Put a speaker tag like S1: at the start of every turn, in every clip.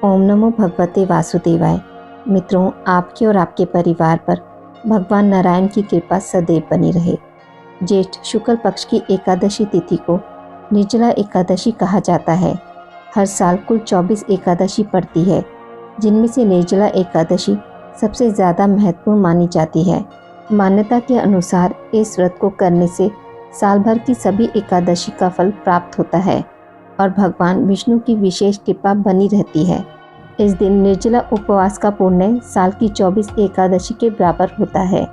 S1: ओम नमो भगवते वासुदेवाय। मित्रों, आपके और आपके परिवार पर भगवान नारायण की कृपा सदैव बनी रहे। ज्येष्ठ शुक्ल पक्ष की एकादशी तिथि को निर्जला एकादशी कहा जाता है। हर साल कुल 24 एकादशी पड़ती है, जिनमें से निर्जला एकादशी सबसे ज़्यादा महत्वपूर्ण मानी जाती है। मान्यता के अनुसार इस व्रत को करने से साल भर की सभी एकादशी का फल प्राप्त होता है और भगवान विष्णु की विशेष कृपा बनी रहती है। इस दिन निर्जला उपवास का पुण्य साल की 24 एकादशी के बराबर होता है।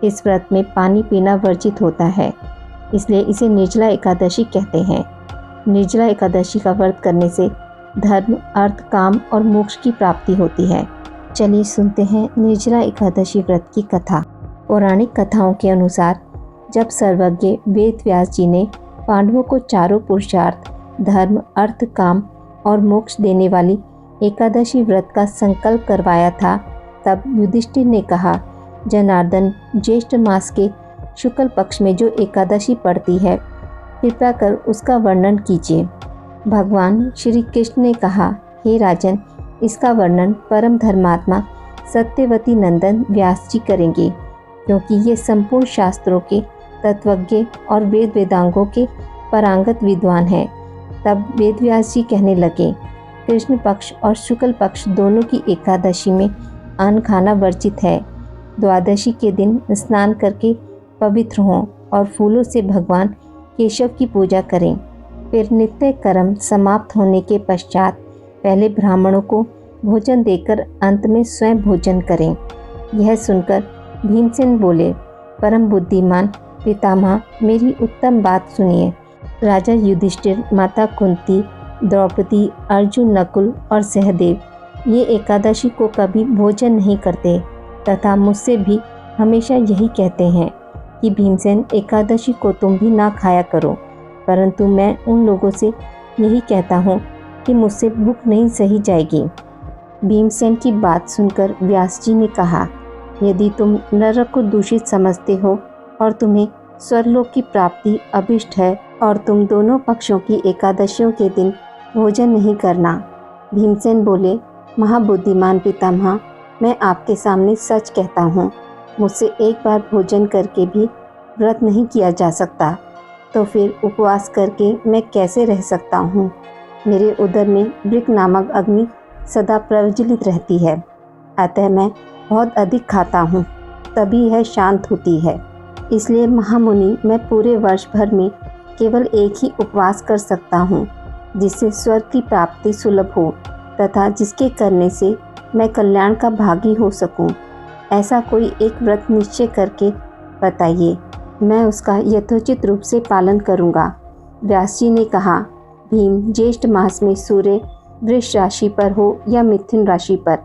S1: इस व्रत में पानी पीना वर्जित होता है, इसलिए इसे निर्जला एकादशी कहते हैं। निर्जला एकादशी का व्रत करने से धर्म, अर्थ, काम और मोक्ष की प्राप्ति होती है। चलिए सुनते हैं निर्जला एकादशी व्रत की कथा। पौराणिक कथाओं के अनुसार जब सर्वज्ञ वेद व्यास जी ने पांडवों को चारों पुरुषार्थ धर्म, अर्थ, काम और मोक्ष देने वाली एकादशी व्रत का संकल्प करवाया था, तब युधिष्ठिर ने कहा, जनार्दन, ज्येष्ठ मास के शुक्ल पक्ष में जो एकादशी पड़ती है, कृपया कर उसका वर्णन कीजिए। भगवान श्री कृष्ण ने कहा, हे राजन, इसका वर्णन परम धर्मात्मा सत्यवती नंदन व्यास जी करेंगे, क्योंकि ये संपूर्ण शास्त्रों के तत्वज्ञ और वेद वेदांगों के पारंगत विद्वान हैं। तब वेद व्यास जी कहने लगे, कृष्ण पक्ष और शुक्ल पक्ष दोनों की एकादशी में अन्न खाना वर्जित है। द्वादशी के दिन स्नान करके पवित्र हों और फूलों से भगवान केशव की पूजा करें। फिर नित्य कर्म समाप्त होने के पश्चात पहले ब्राह्मणों को भोजन देकर अंत में स्वयं भोजन करें। यह सुनकर भीमसेन बोले, परम बुद्धिमान पितामह, मेरी उत्तम बात सुनिए। राजा युधिष्ठिर, माता कुंती, द्रौपदी, अर्जुन, नकुल और सहदेव ये एकादशी को कभी भोजन नहीं करते तथा मुझसे भी हमेशा यही कहते हैं कि भीमसेन, एकादशी को तुम भी ना खाया करो, परंतु मैं उन लोगों से यही कहता हूँ कि मुझसे भूख नहीं सही जाएगी। भीमसेन की बात सुनकर व्यास जी ने कहा, यदि तुम नरक को दूषित समझते हो और तुम्हें स्वर्गलोक की प्राप्ति अभिष्ट है और तुम दोनों पक्षों की एकादशियों के दिन भोजन नहीं करना। भीमसेन बोले, महाबुद्धिमान पितामह, मैं आपके सामने सच कहता हूँ, मुझसे एक बार भोजन करके भी व्रत नहीं किया जा सकता, तो फिर उपवास करके मैं कैसे रह सकता हूँ। मेरे उदर में वृक नामक अग्नि सदा प्रज्वलित रहती है, अतः मैं बहुत अधिक खाता हूँ, तभी यह शांत होती है। इसलिए महामुनि, मैं पूरे वर्ष भर में केवल एक ही उपवास कर सकता हूँ, जिससे स्वर्ग की प्राप्ति सुलभ हो तथा जिसके करने से मैं कल्याण का भागी हो सकूं। ऐसा कोई एक व्रत निश्चय करके बताइए, मैं उसका यथोचित रूप से पालन करूंगा। व्यास जी ने कहा, भीम, ज्येष्ठ मास में सूर्य वृष राशि पर हो या मिथुन राशि पर,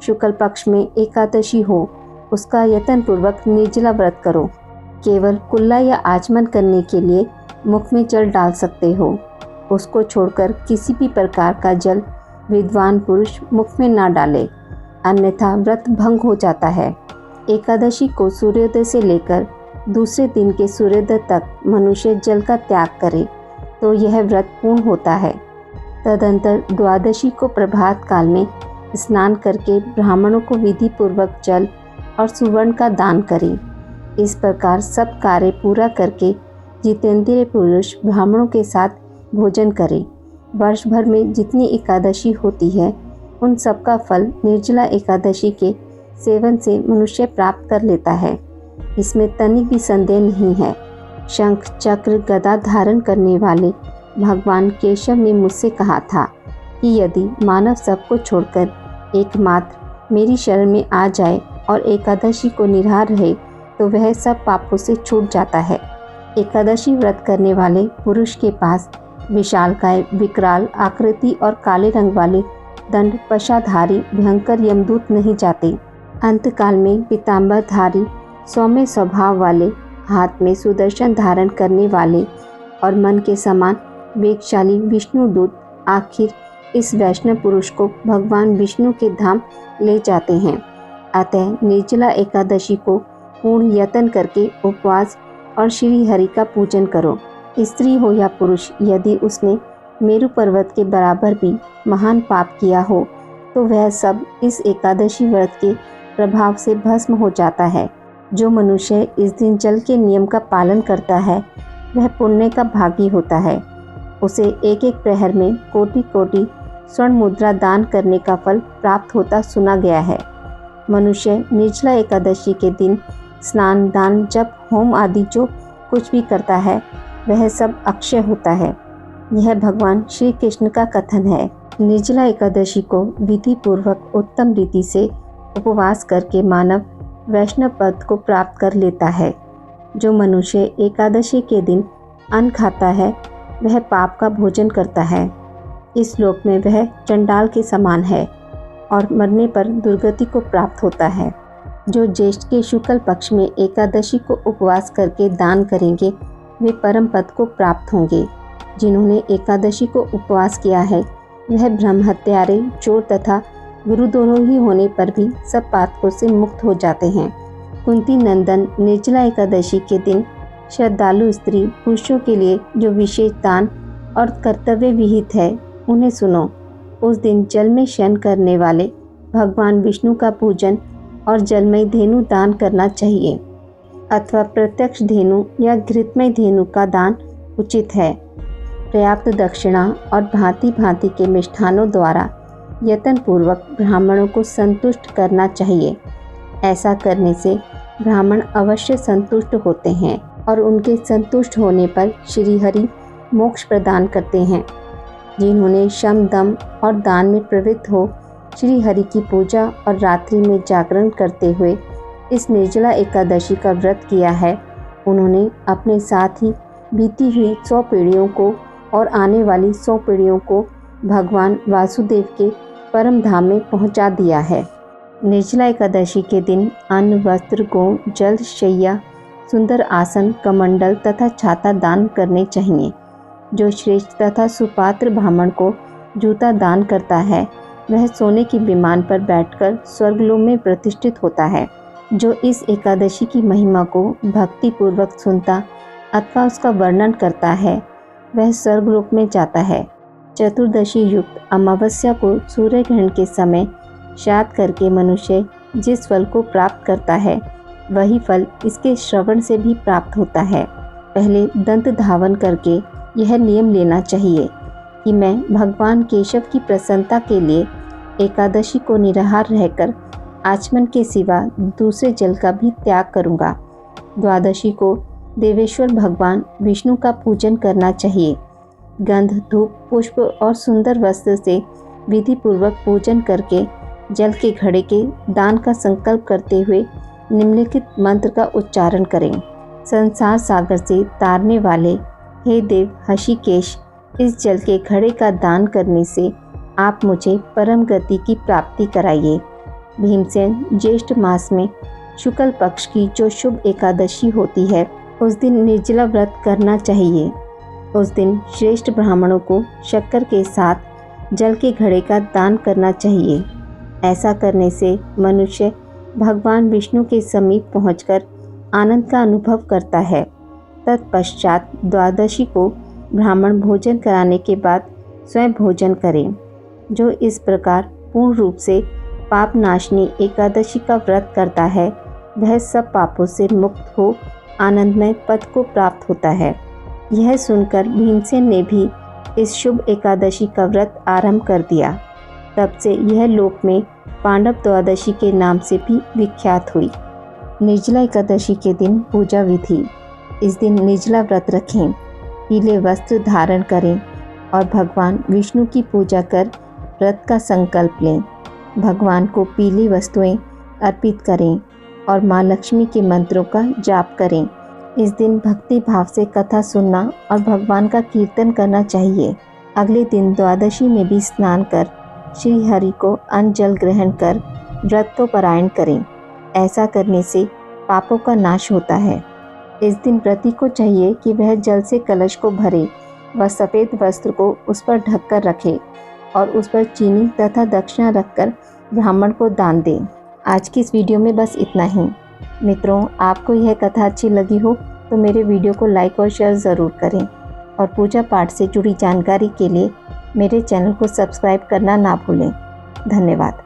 S1: शुक्ल पक्ष में एकादशी हो, उसका यत्न पूर्वक निर्जला व्रत करो। केवल कुल्ला या आचमन करने के लिए मुख में जल डाल सकते हो। उसको छोड़कर किसी भी प्रकार का जल विद्वान पुरुष मुख में ना डाले, अन्यथा व्रत भंग हो जाता है। एकादशी को सूर्योदय से लेकर दूसरे दिन के सूर्योदय तक मनुष्य जल का त्याग करे तो यह व्रत पूर्ण होता है। तदंतर द्वादशी को प्रभात काल में स्नान करके ब्राह्मणों को विधि पूर्वक जल और सुवर्ण का दान करें। इस प्रकार सब कार्य पूरा करके जितेंद्रिय पुरुष ब्राह्मणों के साथ भोजन करें। वर्ष भर में जितनी एकादशी होती है, उन सब का फल निर्जला एकादशी के सेवन से मनुष्य प्राप्त कर लेता है, इसमें तनिक भी संदेह नहीं है। शंख, चक्र, गदा धारण करने वाले भगवान केशव ने मुझसे कहा था कि यदि मानव सबको छोड़कर एकमात्र मेरी शरण में आ जाए और एकादशी को निराहार रहे तो वह सब पापों से छूट जाता है। एकादशी व्रत करने वाले पुरुष के पास विशालकाय, विकराल आकृति और काले रंग वाले दंड पशाधारी भयंकर यमदूत नहीं जाते। अंतकाल में पीताम्बरधारी, सौम्य स्वभाव वाले, हाथ में सुदर्शन धारण करने वाले और मन के समान वेगशाली विष्णुदूत आखिर इस वैष्णव पुरुष को भगवान विष्णु के धाम ले जाते हैं। अतः निर्जला एकादशी को पूर्ण यत्न करके उपवास और श्री हरि का पूजन करो। स्त्री हो या पुरुष, यदि उसने मेरु पर्वत के बराबर भी महान पाप किया हो तो वह सब इस एकादशी व्रत के प्रभाव से भस्म हो जाता है। जो मनुष्य इस दिन जल के नियम का पालन करता है वह पुण्य का भागी होता है। उसे एक एक प्रहर में कोटि कोटि स्वर्ण मुद्रा दान करने का फल प्राप्त होता सुना गया है। मनुष्य निर्जला एकादशी के दिन स्नान, दान, जप, होम आदि जो कुछ भी करता है वह सब अक्षय होता है। यह भगवान श्री कृष्ण का कथन है। निर्जला एकादशी को विधि पूर्वक उत्तम रीति से उपवास करके मानव वैष्णव पद को प्राप्त कर लेता है। जो मनुष्य एकादशी के दिन अन्न खाता है वह पाप का भोजन करता है। इस लोक में वह चंडाल के समान है और मरने पर दुर्गति को प्राप्त होता है। जो ज्येष्ठ के शुक्ल पक्ष में एकादशी को उपवास करके दान करेंगे वे परम पद को प्राप्त होंगे। जिन्होंने एकादशी को उपवास किया है वह ब्रह्म हत्यारे, चोर तथा गुरु दोनों ही होने पर भी सब पातकों से मुक्त हो जाते हैं। कुंती नंदन निर्जला एकादशी के दिन श्रद्धालु स्त्री पुरुषों के लिए जो विशेष दान और कर्तव्य विहित है उन्हें सुनो। उस दिन जल में शयन करने वाले भगवान विष्णु का पूजन और जलमय धेनु दान करना चाहिए अथवा प्रत्यक्ष धेनु या घृतमय धेनु का दान उचित है। पर्याप्त दक्षिणा और भांति भांति के मिष्ठानों द्वारा यत्न पूर्वक ब्राह्मणों को संतुष्ट करना चाहिए। ऐसा करने से ब्राह्मण अवश्य संतुष्ट होते हैं और उनके संतुष्ट होने पर श्री हरि मोक्ष प्रदान करते हैं। जिन्होंने शम, दम और दान में प्रवृत्त हो श्री हरि की पूजा और रात्रि में जागरण करते हुए इस निर्जला एकादशी का व्रत किया है, उन्होंने अपने साथ ही बीती हुई 100 पीढ़ियों को और आने वाली 100 पीढ़ियों को भगवान वासुदेव के परम धाम में पहुंचा दिया है। निर्जला एकादशी के दिन अन्न, वस्त्र, गौ, जल, शैया, सुंदर आसन, कमंडल तथा छाता दान करने चाहिए। जो श्रेष्ठ तथा सुपात्र ब्राह्मण को जूता दान करता है वह सोने की विमान पर बैठकर स्वर्गलोक में प्रतिष्ठित होता है। जो इस एकादशी की महिमा को भक्ति पूर्वक सुनता अथवा उसका वर्णन करता है वह स्वर्गलोक में जाता है। चतुर्दशी युक्त अमावस्या को सूर्य ग्रहण के समय श्राद्ध करके मनुष्य जिस फल को प्राप्त करता है वही फल इसके श्रवण से भी प्राप्त होता है। पहले दंत धावन करके यह नियम लेना चाहिए कि मैं भगवान केशव की प्रसन्नता के लिए एकादशी को निराहार रहकर आचमन के सिवा दूसरे जल का भी त्याग करूँगा। द्वादशी को देवेश्वर भगवान विष्णु का पूजन करना चाहिए। गंध, धूप, पुष्प और सुंदर वस्त्र से विधि पूर्वक पूजन करके जल के घड़े के दान का संकल्प करते हुए निम्नलिखित मंत्र का उच्चारण करें। संसार सागर से तारने वाले हे देव हषिकेश, इस जल के घड़े का दान करने से आप मुझे परम गति की प्राप्ति कराइए। भीमसेन, ज्येष्ठ मास में शुक्ल पक्ष की जो शुभ एकादशी होती है उस दिन निर्जला व्रत करना चाहिए। उस दिन श्रेष्ठ ब्राह्मणों को शक्कर के साथ जल के घड़े का दान करना चाहिए। ऐसा करने से मनुष्य भगवान विष्णु के समीप पहुंचकर आनंद का अनुभव करता है। तत्पश्चात द्वादशी को ब्राह्मण भोजन कराने के बाद स्वयं भोजन करें। जो इस प्रकार पूर्ण रूप से पाप नाशनी एकादशी का व्रत करता है वह सब पापों से मुक्त हो आनंदमय पद को प्राप्त होता है। यह सुनकर भीमसेन ने भी इस शुभ एकादशी का व्रत आरंभ कर दिया। तब से यह लोक में पांडव द्वादशी के नाम से भी विख्यात हुई। निर्जला एकादशी के दिन पूजा विधि। इस दिन निर्जला व्रत रखें, पीले वस्त्र धारण करें और भगवान विष्णु की पूजा कर व्रत का संकल्प लें। भगवान को पीली वस्तुएं अर्पित करें और माँ लक्ष्मी के मंत्रों का जाप करें। इस दिन भक्ति भाव से कथा सुनना और भगवान का कीर्तन करना चाहिए। अगले दिन द्वादशी में भी स्नान कर श्री हरि को अन्न जल ग्रहण कर व्रत को पारायण करें। ऐसा करने से पापों का नाश होता है। इस दिन व्रती को चाहिए कि वह जल से कलश को भरे व सफ़ेद वस्त्र को उस पर ढककर रखे और उस पर चीनी तथा दक्षिणा रखकर ब्राह्मण को दान दे। आज की इस वीडियो में बस इतना ही। मित्रों, आपको यह कथा अच्छी लगी हो तो मेरे वीडियो को लाइक और शेयर ज़रूर करें और पूजा पाठ से जुड़ी जानकारी के लिए मेरे चैनल को सब्सक्राइब करना ना भूलें। धन्यवाद।